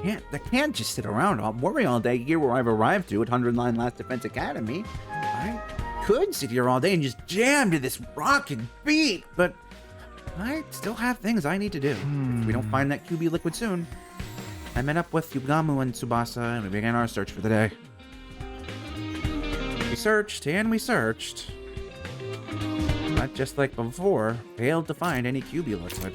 They can't just sit around and worry all day here where I've arrived to at 109 Last Defense Academy. I could sit here all day and just jam to this rockin' beat, but I still have things I need to do. If we don't find that QB liquid soon. I met up with Yugamu and Tsubasa, and we began our search for the day. We searched, and we searched. But just like before, failed to find any QB liquid.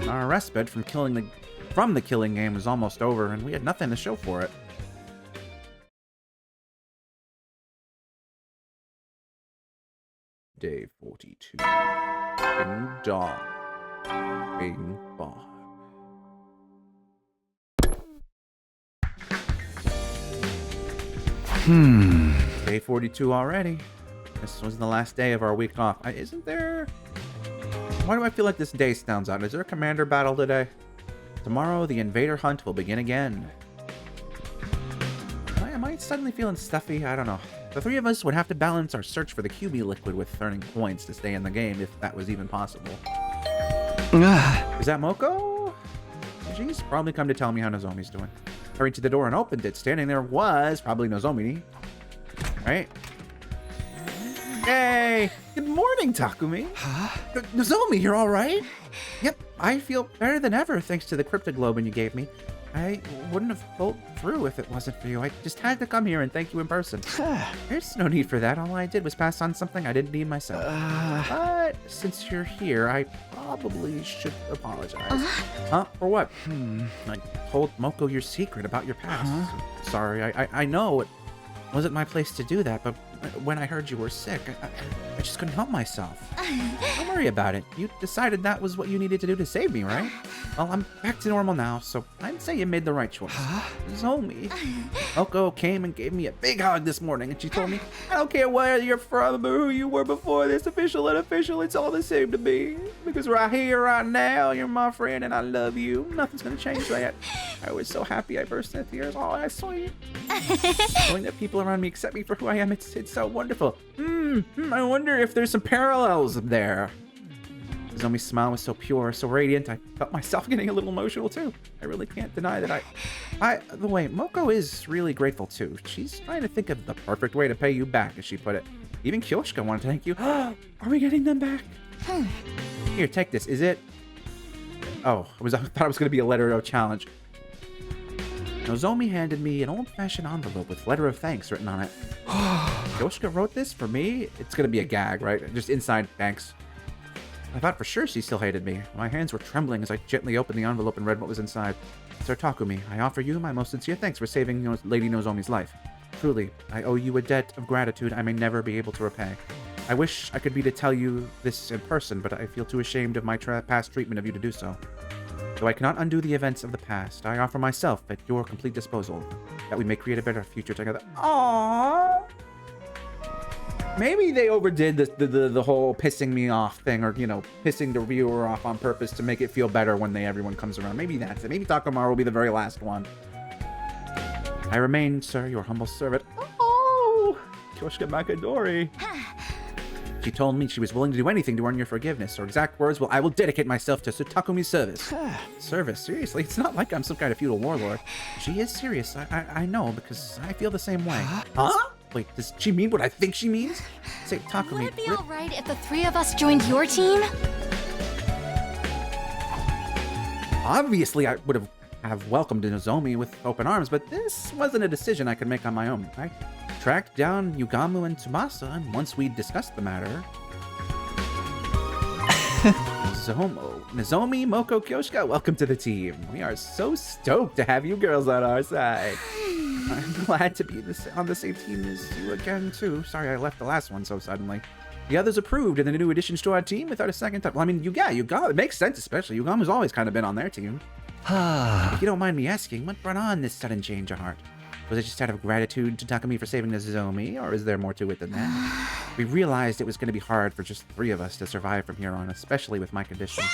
Our respite from the killing game was almost over, and we had nothing to show for it. Day 42. Ding dong. Bing bong. Day 42 already. This was the last day of our week off. Isn't there... Why do I feel like this day sounds out? Is there a commander battle today? Tomorrow, the invader hunt will begin again. Am I suddenly feeling stuffy? I don't know. The three of us would have to balance our search for the QB liquid with earning points to stay in the game, if that was even possible. Is that Moko? She's probably come to tell me how Nozomi's doing. I hurried to the door and opened it. Standing there was probably Nozomi. Right? Yay! Good morning, Takumi. Huh? Nozomi, you're all right? Yep, I feel better than ever thanks to the cryptoglobin you gave me. I wouldn't have pulled through if it wasn't for you. I just had to come here and thank you in person. There's no need for that. All I did was pass on something I didn't need myself. But since you're here, I probably should apologize. Huh? For what? I told Moko your secret about your past. Sorry, I know it wasn't my place to do that, but when I heard you were sick, I just couldn't help myself. Don't worry about it. You decided that was what you needed to do to save me, right? Well, I'm back to normal now, so I'd say you made the right choice. Zomi. Moko came and gave me a big hug this morning, and she told me, I don't care where you're from or who you were before this, official and unofficial, it's all the same to me. Because right here, right now, you're my friend, and I love you. Nothing's gonna change that. I was so happy I burst into tears. Oh, that's sweet. Knowing that people around me accept me for who I am, it's so wonderful. I wonder if there's some parallels there. Zomi's smile was so pure, so radiant, I felt myself getting a little emotional too. I really can't deny that the way, Moko is really grateful too. She's trying to think of the perfect way to pay you back, as she put it. Even Kyoshika wanted to thank you. Are we getting them back? Here, take this. Is it? Oh, I thought it was going to be a letter of challenge. Nozomi handed me an old-fashioned envelope with letter of thanks written on it. Kyoshika wrote this for me? It's going to be a gag, right? Just inside thanks. I thought for sure she still hated me. My hands were trembling as I gently opened the envelope and read what was inside. Sir Takumi, I offer you my most sincere thanks for saving Lady Nozomi's life. Truly, I owe you a debt of gratitude I may never be able to repay. I wish I could be to tell you this in person, but I feel too ashamed of my past treatment of you to do so. Though I cannot undo the events of the past, I offer myself at your complete disposal, that we may create a better future together. Aww. Maybe they overdid the whole pissing me off thing, or, you know, pissing the viewer off on purpose to make it feel better when everyone comes around. Maybe that's it. Maybe takemaru will be the very last one. I remain, sir, your humble servant. Oh, Kyoshika Makadori. She told me she was willing to do anything to earn your forgiveness. Her exact words, well, I will dedicate myself to Takumi's service. Service? Seriously? It's not like I'm some kind of feudal warlord. She is serious. I know, because I feel the same way. Huh? Wait, does she mean what I think she means? Say, Takumi... Would it be alright if the three of us joined your team? Obviously, I would have welcomed Nozomi with open arms, but this wasn't a decision I could make on my own. I tracked down Yugamu and Tsubasa, and once we discussed the matter... Nozomi, Moko, Kyoshika, welcome to the team. We are so stoked to have you girls on our side. I'm glad to be on the same team as you again, too. Sorry I left the last one so suddenly. The others approved, and the new additions to our team without a second thought. Well, I mean, Yugamu, it makes sense, especially. Yugamu's always kind of been on their team. If you don't mind me asking, what brought on this sudden change of heart? Was it just out of gratitude to Takumi for saving Nozomi, or is there more to it than that? We realized it was going to be hard for just the three of us to survive from here on, especially with my condition.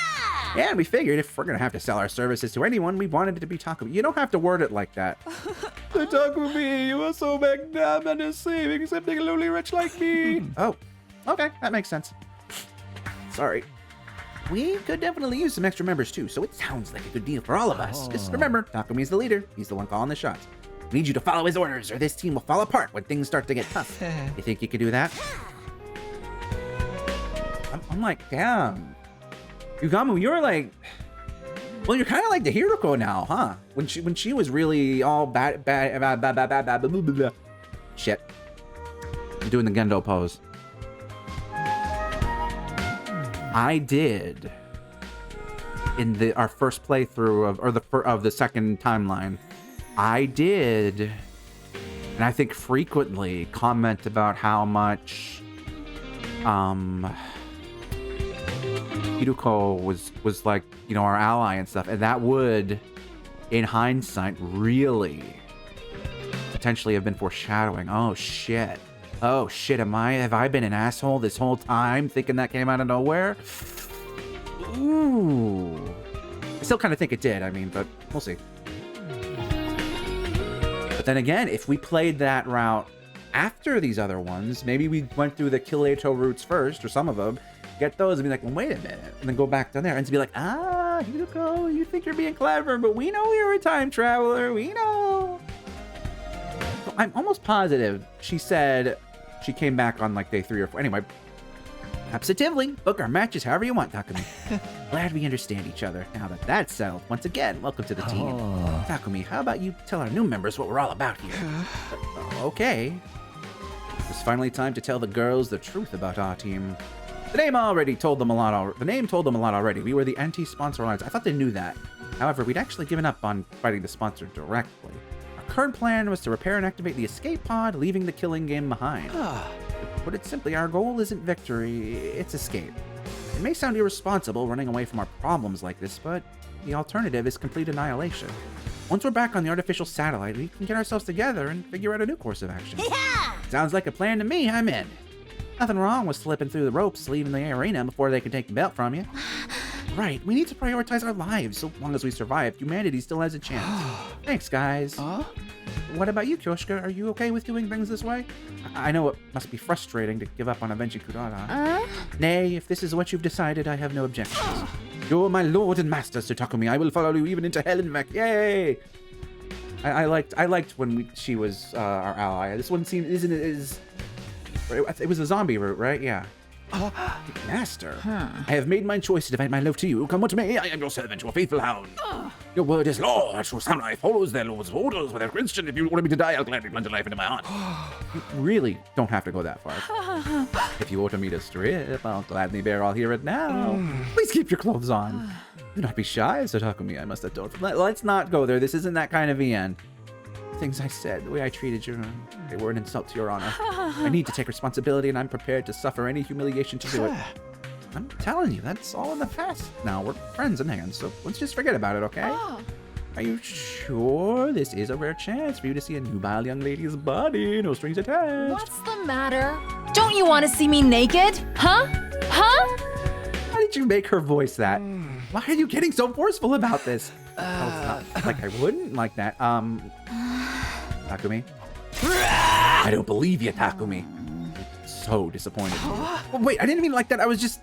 Yeah, and we figured if we're going to have to sell our services to anyone, we wanted it to be Takumi. You don't have to word it like that. Takumi, you are so magnanimous, saving something lowly rich like me. Oh, okay, that makes sense. Sorry. we could definitely use some extra members too, so it sounds like a good deal for all of us. Just remember, Takumi's the leader. He's the one calling the shots. We need you to follow his orders, or this team will fall apart when things start to get tough. You think you could do that? I'm like, damn. Yugamu, you're like... Well, you're kind of like the Hiroko now, huh? When she was really all bad. Shit. I'm doing the Gendo pose. I did in our first playthrough of the second timeline. I did, and I think frequently comment about how much Hiruko was like, you know, our ally and stuff, and that would, in hindsight, really potentially have been foreshadowing. Oh shit. Oh shit, have I been an asshole this whole time thinking that came out of nowhere? Ooh. I still kind of think it did, I mean, but we'll see. But then again, if we played that route after these other ones, maybe we went through the Kileto routes first, or some of them, get those and be like, well, wait a minute, and then go back down there and to be like, Hiruko, you think you're being clever, but we know you're a time traveler, we know. So I'm almost positive she said she came back on like day 3 or 4. Anyway, absolutely, book our matches however you want, Takumi. Glad we understand each other. Now that that's settled, once again, welcome to the team. Takumi, how about you tell our new members what we're all about here? Okay. It's finally time to tell the girls the truth about our team. The name told them a lot already. We were the anti-sponsor alliance. I thought they knew that. However, we'd actually given up on fighting the sponsor directly. Our current plan was to repair and activate the escape pod, leaving the killing game behind. To put it simply, our goal isn't victory, it's escape. It may sound irresponsible running away from our problems like this, but the alternative is complete annihilation. Once we're back on the artificial satellite, we can get ourselves together and figure out a new course of action. Yeah! Sounds like a plan to me, I'm in. Nothing wrong with slipping through the ropes, leaving the arena before they can take the belt from you. Right, we need to prioritize our lives. So long as we survive, humanity still has a chance. Thanks, guys. What about you, Kyoshka? Are you okay with doing things this way? I know it must be frustrating to give up on avenging Kurara. Nay, if this is what you've decided, I have no objections. You're my lord and master, Sir Takumi. I will follow you even into hell and back. Yay! I liked when she was our ally. This one seemed it was a zombie route, right? Yeah. Master, I have made my choice to devote my love to you. Come what may, I am your servant, your faithful hound. Your word is law. A true samurai follows their lord's orders without question. If you want me to die, I'll gladly plunge a knife into my heart. You really don't have to go that far. If you order me to strip, I'll gladly bear all here and now. Please keep your clothes on. Do not be shy, Sir Takumi. I must adore. Let's not go there. This isn't that kind of end. Things I said, the way I treated you, they were an insult to your honor. I need to take responsibility, and I'm prepared to suffer any humiliation to do it. I'm telling you, that's all in the past now. We're friends in hands, so let's just forget about it, okay? Are you sure this is a rare chance for you to see a nubile young lady's body? No strings attached. What's the matter? Don't you want to see me naked? Huh? How did you make her voice that? Why are you getting so forceful about this? Oh, it's not like I wouldn't like that. Takumi? I don't believe you, Takumi. So disappointed. Oh, wait, I didn't mean like that. I was just...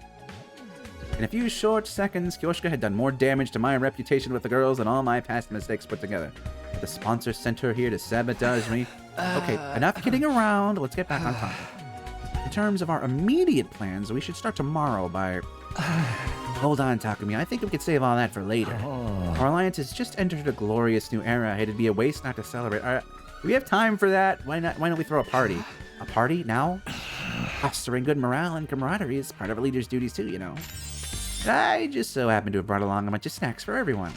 In a few short seconds, Kyoshka had done more damage to my reputation with the girls than all my past mistakes put together. The sponsor sent her here to sabotage me. Okay, enough kidding around. Let's get back on topic. In terms of our immediate plans, we should start tomorrow by... Hold on, Takumi. I think we could save all that for later. Our alliance has just entered a glorious new era. It'd be a waste not to celebrate. Do we have time for that? Why don't we throw a party? A party now? Fostering good morale and camaraderie is part of a leader's duties too, you know. I just so happen to have brought along a bunch of snacks for everyone.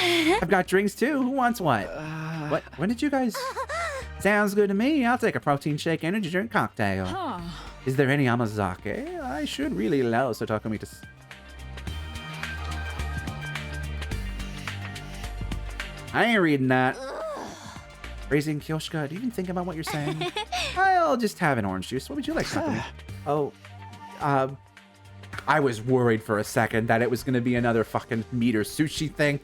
I've got drinks too. Who wants what? What? When did you guys... Sounds good to me. I'll take a protein shake, energy drink, cocktail. Is there any amazake? I should really allow Sir Takumi to... I ain't reading that. Raising Kyoshka, do you even think about what you're saying? I'll just have an orange juice. What would you like, Takumi? Oh, I was worried for a second that it was going to be another fucking meat or sushi thing.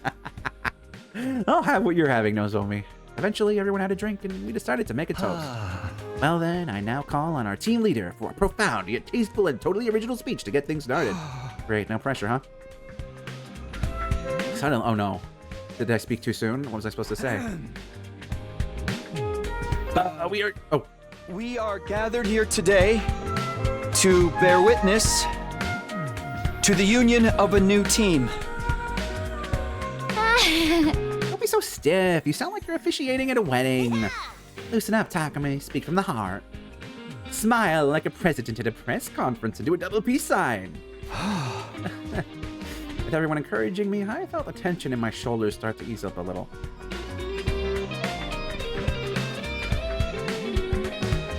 I'll have what you're having, Nozomi. Eventually, everyone had a drink, and we decided to make a toast. Well then, I now call on our team leader for a profound, yet tasteful and totally original speech to get things started. Great, no pressure, huh? Suddenly, oh no. Did I speak too soon? What was I supposed to say? We are gathered here today to bear witness to the union of a new team. Don't be so stiff. You sound like you're officiating at a wedding. Loosen up, Takumi. Speak from the heart. Smile like a president at a press conference and do a double peace sign. With everyone encouraging me, I felt the tension in my shoulders start to ease up a little.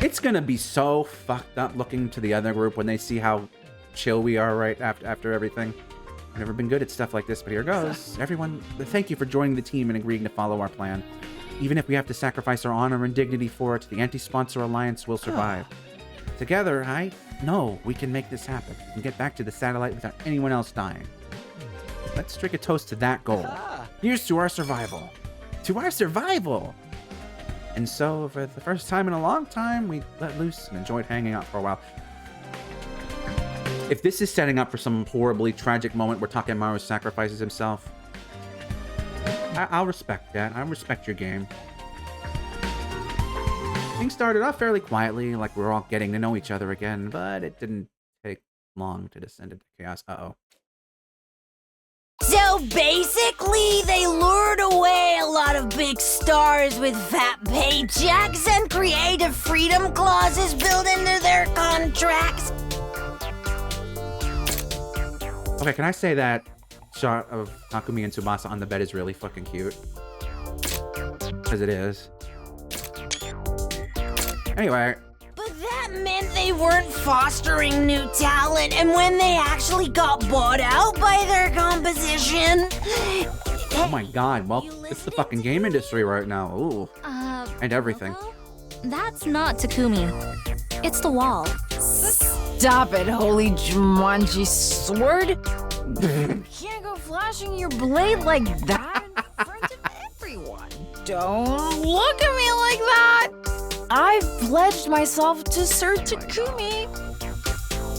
It's gonna be so fucked up looking to the other group when they see how chill we are right after everything. I've never been good at stuff like this, but here goes. Everyone, thank you for joining the team and agreeing to follow our plan. Even if we have to sacrifice our honor and dignity for it, the Anti-Sponsor Alliance will survive. Together, I know we can make this happen and get back to the satellite without anyone else dying. Let's drink a toast to that goal. Here's to our survival. To our survival! And so, for the first time in a long time, we let loose and enjoyed hanging out for a while. If this is setting up for some horribly tragic moment where Takemaru sacrifices himself, I'll respect that. I respect your game. Things started off fairly quietly, like we were all getting to know each other again, but it didn't take long to descend into chaos. Uh-oh. So basically, they lured away a lot of big stars with fat paychecks and creative freedom clauses built into their contracts. Okay, can I say that shot of Takumi and Tsubasa on the bed is really fucking cute? Because it is. Anyway. But that meant they weren't fostering new talent, and when they actually got bought out by their composition... Oh my god, well, it's the fucking game industry right now. Ooh. And everything. Well, that's not Takumi. It's the wall. Stop it, holy Jumanji sword! You can't go flashing your blade like that in front of everyone. Don't look at me like that! I've pledged myself to Sir Takumi.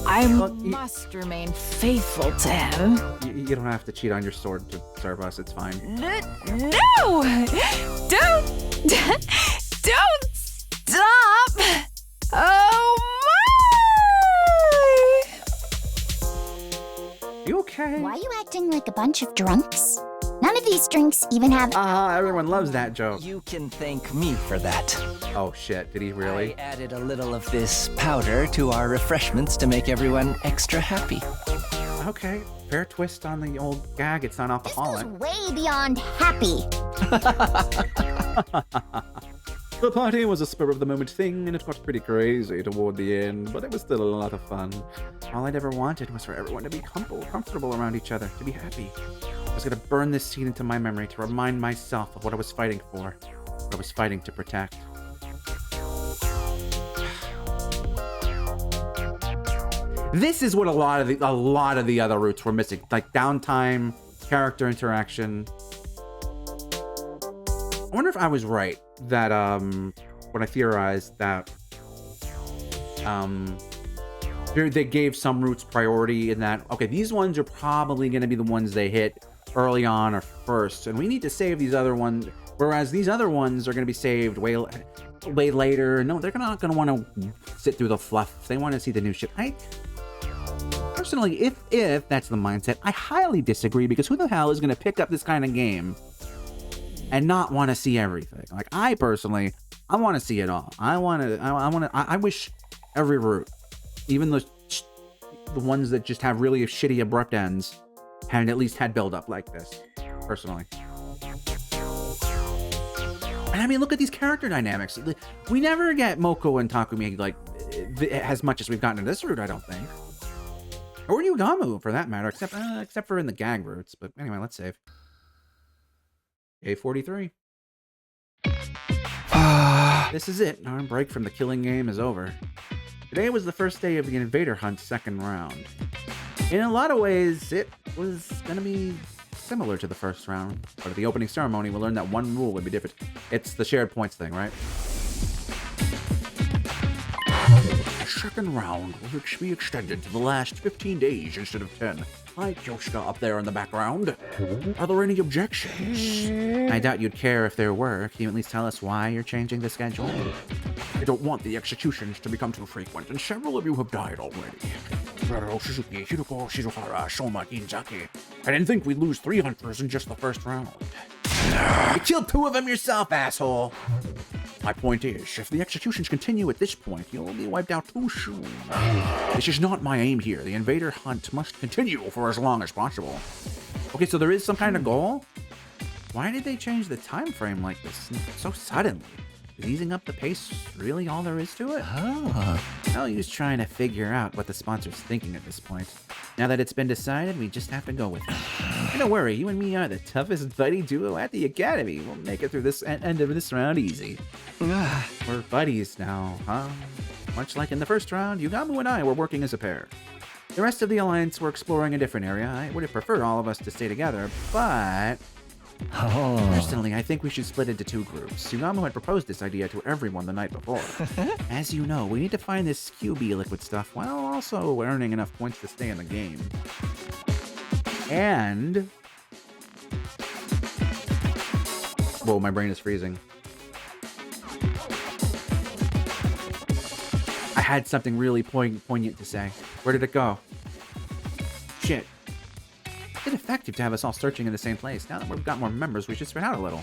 I must remain faithful to him. You don't have to cheat on your sword to serve us, it's fine. No! Don't stop! Oh my! You okay? Why are you acting like a bunch of drunks? None of these drinks even have... Everyone loves that joke. You can thank me for that. Oh shit, did he really? I added a little of this powder to our refreshments to make everyone extra happy. Okay, fair twist on the old gag, it's not This alcoholic. goes way beyond happy. The party was a spur-of-the-moment thing, and it got pretty crazy toward the end, but it was still a lot of fun. All I'd ever wanted was for everyone to be comfortable around each other, to be happy. I was gonna burn this scene into my memory to remind myself of what I was fighting for, what I was fighting to protect. This is what a lot of the other routes were missing, like downtime, character interaction. I wonder if I was right that when I theorized that they gave some routes priority in that, okay, these ones are probably going to be the ones they hit early on or first, and we need to save these other ones, whereas these other ones are going to be saved way later. No, they're not going to want to sit through the fluff. They want to see the new shit. Personally, if that's the mindset, I highly disagree, because who the hell is going to pick up this kind of game and not want to see everything? Like, I personally, I want to see it all. I wish every route, even the ones that just have really shitty abrupt ends, had at least had build up like this, personally. And I mean, look at these character dynamics. We never get Moko and Takumi like as much as we've gotten in this route, I don't think. Or Yugamu, for that matter, except for in the gag routes. But anyway, let's save. A43. This is it. Our break from the killing game is over. Today was the first day of the Invader Hunt second round. In a lot of ways, it was going to be similar to the first round. But at the opening ceremony, we learned that one rule would be different. It's the shared points thing, right? second round will be extended to the last 15 days instead of 10. Hi, Kyoshka up there in the background. Are there any objections? I doubt you'd care if there were. Can you at least tell us why you're changing the schedule? I don't want the executions to become too frequent, and several of you have died already. I didn't think we'd lose 3 hunters in just the first round. You killed 2 of them yourself, asshole! My point is, if the executions continue at this point, you'll be wiped out too soon. This is not my aim here. The invader hunt must continue for as long as possible. Okay, so there is some kind of goal? Why did they change the time frame like this so suddenly? Is easing up the pace really all there is to it? No use trying to figure out what the sponsor's thinking at this point. Now that it's been decided, we just have to go with it. And don't worry, you and me are the toughest buddy duo at the Academy. We'll make it through this end of this round easy. We're buddies now, huh? Much like in the first round, Yugamu and I were working as a pair. The rest of the Alliance were exploring a different area. I would have preferred all of us to stay together, but... Personally, I think we should split into 2 groups. Yugamu had proposed this idea to everyone the night before. As you know, we need to find this QB liquid stuff while also earning enough points to stay in the game. And... Whoa, my brain is freezing. I had something really poignant to say. Where did it go? Shit. It's effective to have us all searching in the same place. Now that we've got more members, we should spread out a little.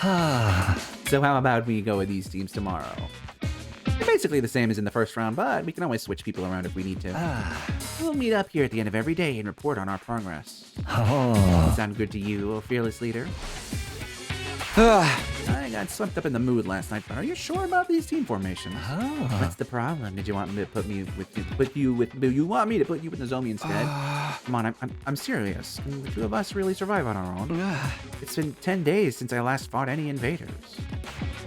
So how about we go with these teams tomorrow? They're basically the same as in the first round, but we can always switch people around if we need to. We'll meet up here at the end of every day and report on our progress. Sound good to you, oh fearless leader? I got swept up in the mood last night, but are you sure about these team formations? What's the problem? Did you want me to put you in the Zomi instead? Come on, I'm serious. Can the 2 of us really survive on our own? It's been 10 days since I last fought any invaders.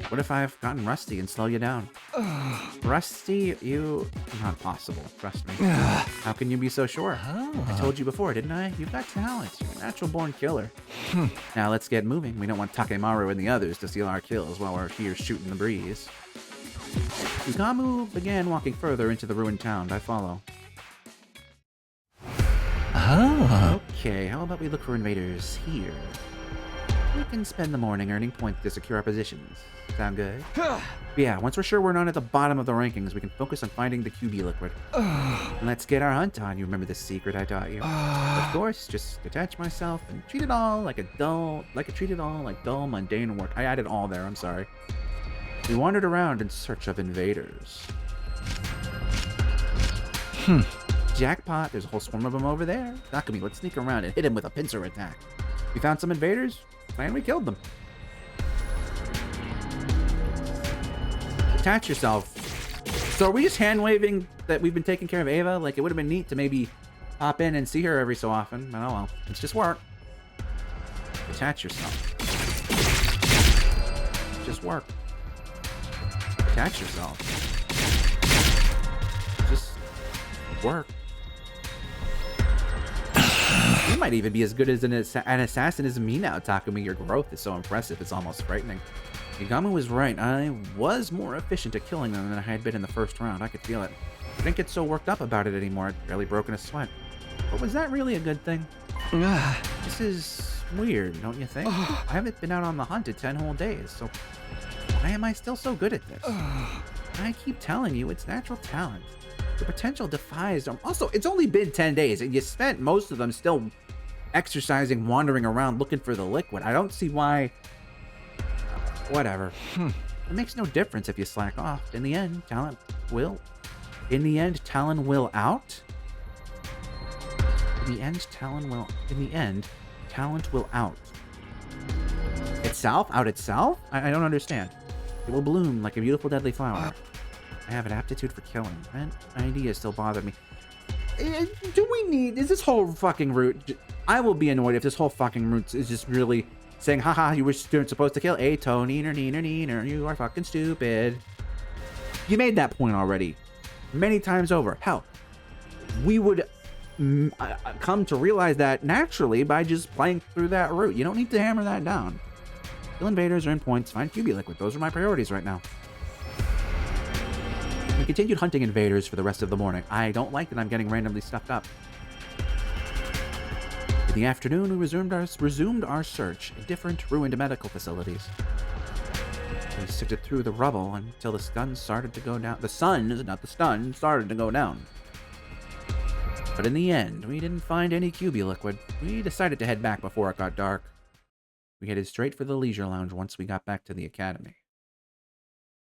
What if I've gotten rusty and slow you down? Rusty? Not possible, trust me. How can you be so sure? I told you before, didn't I? You've got talent. You're a natural-born killer. Now let's get moving. We don't want Takemaru and the others to steal our kills while we're here shooting the breeze. Yugamu began walking further into the ruined town. I follow. Okay, how about we look for invaders here? We can spend the morning earning points to secure our positions. Sound good? Yeah, once we're sure we're not at the bottom of the rankings, we can focus on finding the QB liquid. Let's get our hunt on. You remember the secret I taught you? Of course, just detach myself and treat it all like dull, mundane work. I added all there, I'm sorry. We wandered around in search of invaders. Jackpot, there's a whole swarm of them over there. Takumi, let's sneak around and hit him with a pincer attack. We found some invaders, and we killed them. Attach yourself. So are we just hand-waving that we've been taking care of Ava? Like, it would have been neat to maybe pop in and see her every so often. But oh well, it's just work. Attach yourself. Just work. Attach yourself. Just work. You might even be as good as an assassin as me now, Takumi. Your growth is so impressive, it's almost frightening. Yugamu was right. I was more efficient at killing them than I had been in the first round. I could feel it. I didn't get so worked up about it anymore. I'd barely broken a sweat. But was that really a good thing? This is weird, don't you think? I haven't been out on the hunt in 10 whole days, so why am I still so good at this? I keep telling you, it's natural talent. The potential defies them. Also, it's only been 10 days, and you spent most of them still exercising, wandering around looking for the liquid. I don't see why... Whatever. It makes no difference if you slack off. In the end, talent will... In the end, talent will out? In the end, talent will out. Itself? Out itself? I don't understand. It will bloom like a beautiful deadly flower. I have an aptitude for killing. That idea still bothered me. Do we need... Is this whole fucking route... I will be annoyed if this whole fucking route is just really saying, haha, you were supposed to kill Ato, neener, you are fucking stupid. You made that point already. Many times over. Hell, we would come to realize that naturally by just playing through that route. You don't need to hammer that down. Kill invaders, earn points, find QB liquid. Those are my priorities right now. We continued hunting invaders for the rest of the morning. I don't like that I'm getting randomly stuck up. In the afternoon, we resumed our search in different ruined medical facilities. We sifted through the rubble until the sun started to go down. The sun, not the stun, started to go down. But in the end, we didn't find any QB liquid. We decided to head back before it got dark. We headed straight for the leisure lounge once we got back to the academy.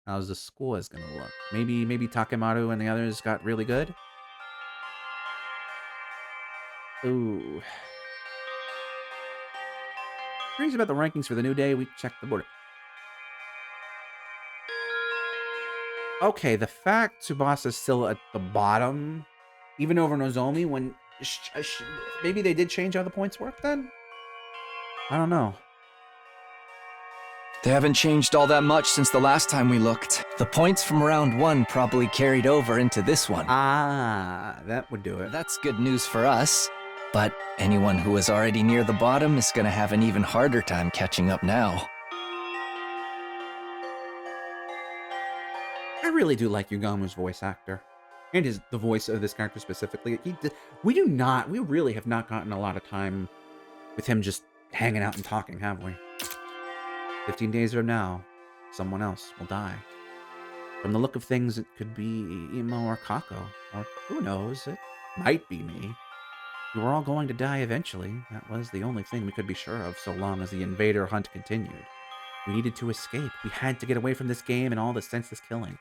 How's the score gonna look? Maybe Takemaru and the others got really good? Ooh. Curious about the rankings for the new day. We checked the board. Okay, the fact Tsubasa's still at the bottom, even over Nozomi, when maybe they did change how the points work then? I don't know. They haven't changed all that much since the last time we looked. The points from round 1 probably carried over into this one. Ah, that would do it. That's good news for us. But anyone who is already near the bottom is gonna have an even harder time catching up now. I really do like Yugamu's voice actor. And the voice of this character specifically. We really have not gotten a lot of time with him just hanging out and talking, have we? 15 days from now, someone else will die. From the look of things, it could be Imo or Kako. Or who knows, it might be me. We were all going to die eventually. That was the only thing we could be sure of so long as the invader hunt continued. We needed to escape. We had to get away from this game and all the senseless killing.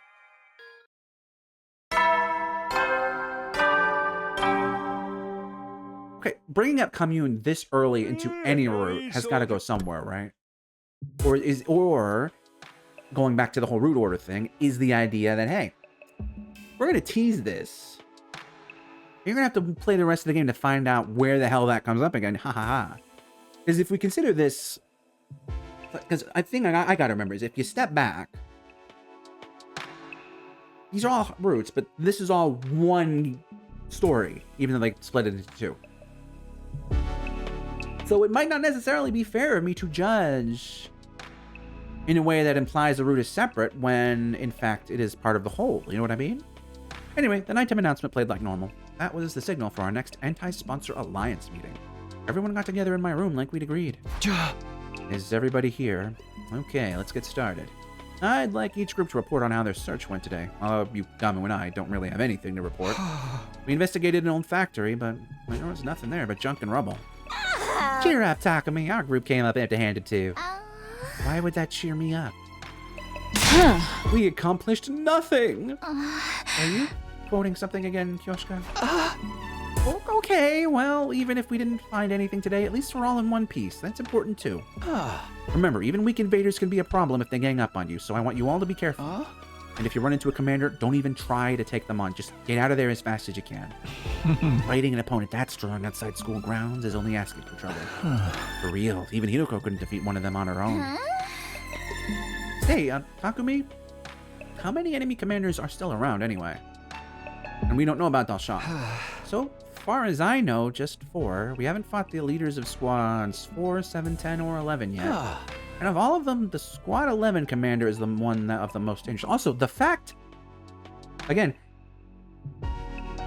Okay, bringing up commune this early into any route has got to go somewhere, right? Or going back to the whole root order thing, is the idea that, hey, we're going to tease this. You're going to have to play the rest of the game to find out where the hell that comes up again. Ha ha ha. Because if we consider this, because I think I got to remember is if you step back, these are all roots, but this is all one story, even though they split it into two. So it might not necessarily be fair of me to judge in a way that implies the root is separate when, in fact, it is part of the whole. You know what I mean? Anyway, the nighttime announcement played like normal. That was the signal for our next anti-sponsor alliance meeting. Everyone got together in my room like we'd agreed. Is everybody here? Okay, let's get started. I'd like each group to report on how their search went today. Although Yugamu and I don't really have anything to report. We investigated an old factory, but there was nothing there but junk and rubble. Cheer up, Takumi. Our group came up empty-handed too. Why would that cheer me up? We accomplished nothing. Are you quoting something again, Kyoshka? Okay, well, even if we didn't find anything today, at least we're all in one piece. That's important too. Remember, even weak invaders can be a problem if they gang up on you, so I want you all to be careful. And if you run into a commander, don't even try to take them on. Just get out of there as fast as you can. Fighting an opponent that strong outside school grounds is only asking for trouble. For real, even Hiroko couldn't defeat one of them on her own. Hey, Takumi, how many enemy commanders are still around anyway? And we don't know about Dalshan. So far as I know, just 4. We haven't fought the leaders of squads 4, 7, 10, or 11 yet. And of all of them, the Squad 11 commander is the one of the most interesting. Also, the fact, again,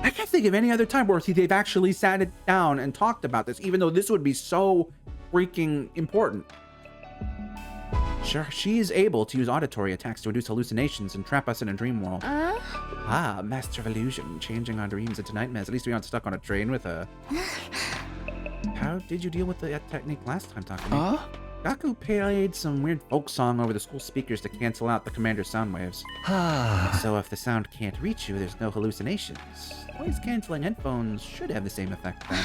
I can't think of any other time where they've actually sat it down and talked about this, even though this would be so freaking important. Sure, she is able to use auditory attacks to induce hallucinations and trap us in a dream world. Master of illusion, changing our dreams into nightmares. At least we aren't stuck on a train with her. How did you deal with that technique last time, Takumi? Gaku played some weird folk song over the school speakers to cancel out the commander's sound waves. So if the sound can't reach you, there's no hallucinations. Noise-canceling headphones should have the same effect then.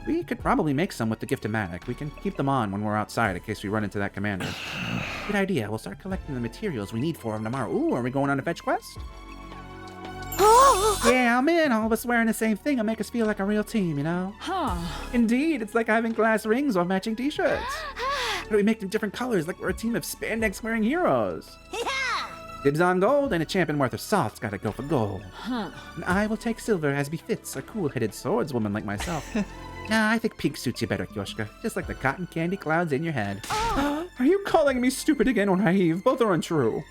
We could probably make some with the Gift-O-Matic. We can keep them on when we're outside in case we run into that commander. Good idea. We'll start collecting the materials we need for him tomorrow. Ooh, are we going on a fetch quest? Yeah, I'm in. All of us wearing the same thing will make us feel like a real team, you know? Indeed, it's like having glass rings or matching t-shirts. How do we make them different colors like we're a team of spandex-wearing heroes? Dibs on gold, and a champion worth of salt's gotta go for gold. And I will take silver as befits a cool-headed swordswoman like myself. Nah, I think pink suits you better, Kyoshka. Just like the cotton candy clouds in your head. Are you calling me stupid again or naive? Both are untrue.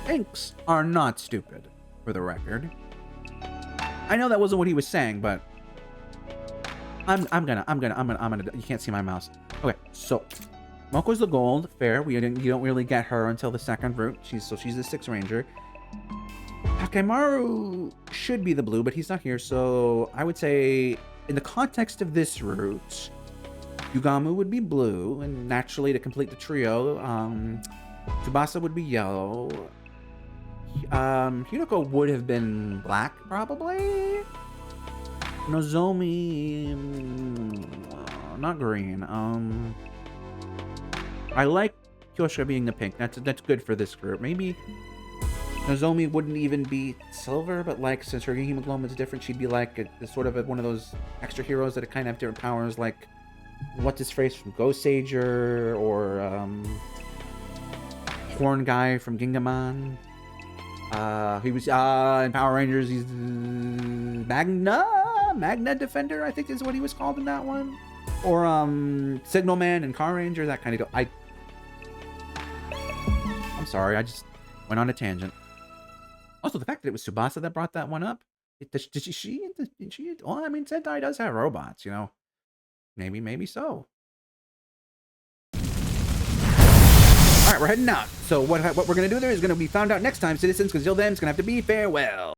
Pinks are not stupid. for the record. I know that wasn't what he was saying, but I'm gonna. You can't see my mouse. Okay, so Moko's the gold. Fair. You don't really get her until the second route. She's the 6 ranger. Takemaru should be the blue, but he's not here. So I would say, in the context of this route, Yugamu would be blue, and naturally to complete the trio, Tsubasa would be yellow. Hinako would have been black, probably. Nozomi, not green. I like Kyosha being the pink. That's good for this group. Maybe Nozomi wouldn't even be silver, but like since her hemoglobin is different, she'd be like sort of one of those extra heroes that kind of have different powers, like what's his phrase from Ghost Sager, or Horn Guy from Gingaman. He was in Power Rangers. He's Magna Defender, I think is what he was called in that one, or Signal Man and Car Ranger, that kind of. I'm sorry, I just went on a tangent. Also, the fact that it was Tsubasa that brought that one up. Did she? Well, I mean, Sentai does have robots, you know. Maybe so. All right, we're heading out. So what we're gonna do there is gonna be found out next time, citizens. Because till then, it's gonna have to be farewell.